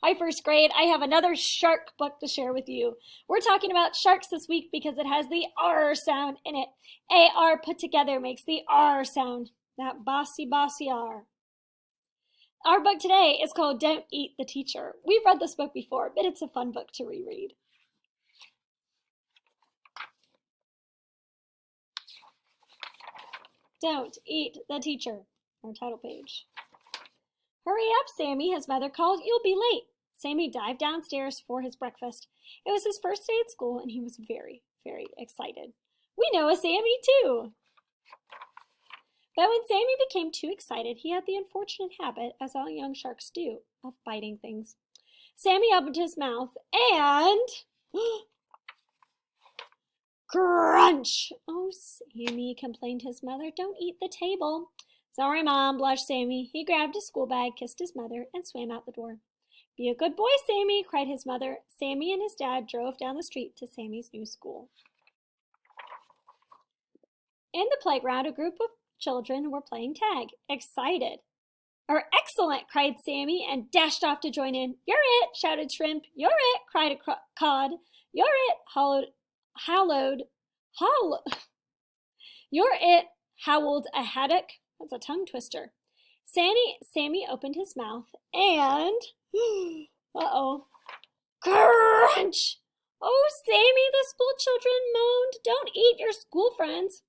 Hi, first grade. I have another shark book to share with you. We're talking about sharks this week because it has the R sound in it. A-R put together makes the R sound, that bossy R. Our book today is called Don't Eat the Teacher. We've read this book before, but it's a fun book to reread. Don't Eat the Teacher, our title page. Hurry up, Sammy, his mother called. You'll be late. Sammy dived downstairs for his breakfast. It was his first day at school, and he was very, very excited. We know a Sammy, too. But when Sammy became too excited, he had the unfortunate habit, as all young sharks do, of biting things. Sammy opened his mouth and... crunch! Oh, Sammy, complained his mother, don't eat the table. Sorry, Mom, blushed Sammy. He grabbed his school bag, kissed his mother, and swam out the door. Be a good boy, Sammy, cried his mother. Sammy and his dad drove down the street to Sammy's new school. In the playground, a group of children were playing tag. Excited. Excellent, cried Sammy and dashed off to join in. You're it, shouted Shrimp. You're it, cried a cod. You're it, You're it, howled a haddock. That's a tongue twister. Sammy opened his mouth and... crunch! Oh, Sammy, the school children moaned. Don't eat your school friends.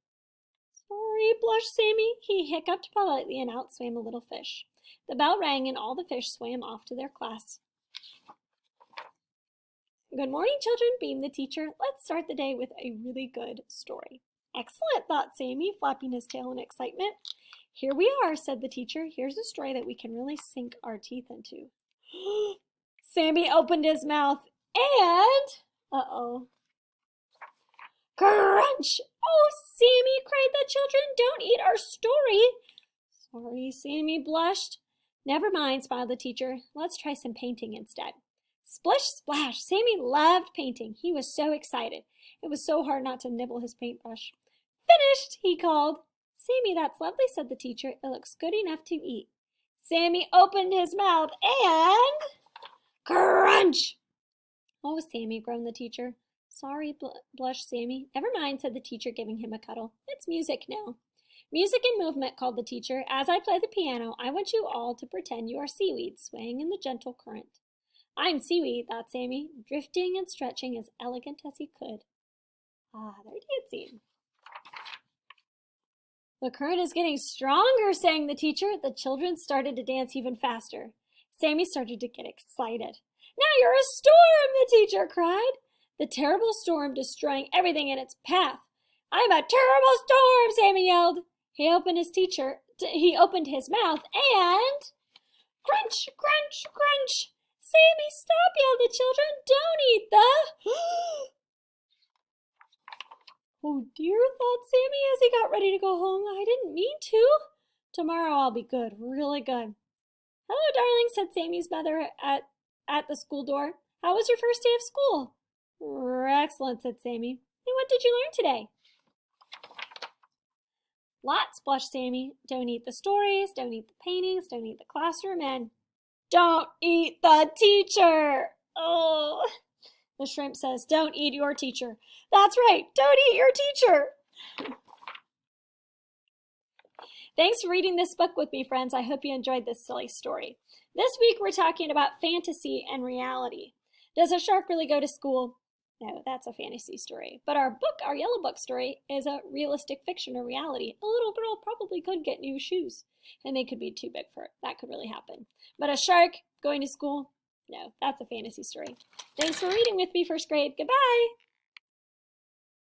Sorry, blushed Sammy. He hiccuped politely and out swam a little fish. The bell rang and all the fish swam off to their class. Good morning, children, beamed the teacher. Let's start the day with a really good story. Excellent, thought Sammy, flapping his tail in excitement. Here we are, said the teacher. Here's a story that we can really sink our teeth into. Sammy opened his mouth and... crunch! Oh, Sammy, cried the children, don't eat our story. Sorry, Sammy blushed. Never mind, smiled the teacher. Let's try some painting instead. Splish, splash! Sammy loved painting. He was so excited. It was so hard not to nibble his paintbrush. Finished, he called. Sammy, that's lovely, said the teacher. It looks good enough to eat. Sammy opened his mouth and... crunch! Oh, Sammy, groaned the teacher. Sorry, blushed Sammy. Never mind, said the teacher, giving him a cuddle. It's music now. Music and movement, called the teacher. As I play the piano, I want you all to pretend you are seaweed swaying in the gentle current. I'm seaweed, thought Sammy, drifting and stretching as elegant as he could. Ah, they're dancing. The current is getting stronger, sang the teacher. The children started to dance even faster. Sammy started to get excited. Now you're a storm, the teacher cried. The terrible storm destroying everything in its path. I'm a terrible storm, Sammy yelled. He opened his mouth and... crunch, crunch, crunch! Sammy, stop, yelled the children. Don't eat the... Oh dear, thought Sammy as he got ready to go home. I didn't mean to. Tomorrow I'll be good, really good. Hello, darling, said Sammy's mother at the school door. How was your first day of school? Excellent, said Sammy. And what did you learn today? Lots, blushed Sammy. Don't eat the stories, don't eat the paintings, don't eat the classroom, and don't eat the teacher. Oh, the shrimp says, don't eat your teacher. That's right, don't eat your teacher. Thanks for reading this book with me, friends. I hope you enjoyed this silly story. This week we're talking about fantasy and reality. Does a shark really go to school? No, that's a fantasy story. But our yellow book story, is a realistic fiction or reality. A little girl probably could get new shoes, and they could be too big for it. That could really happen. But a shark going to school? No, that's a fantasy story. Thanks for reading with me, first grade. Goodbye.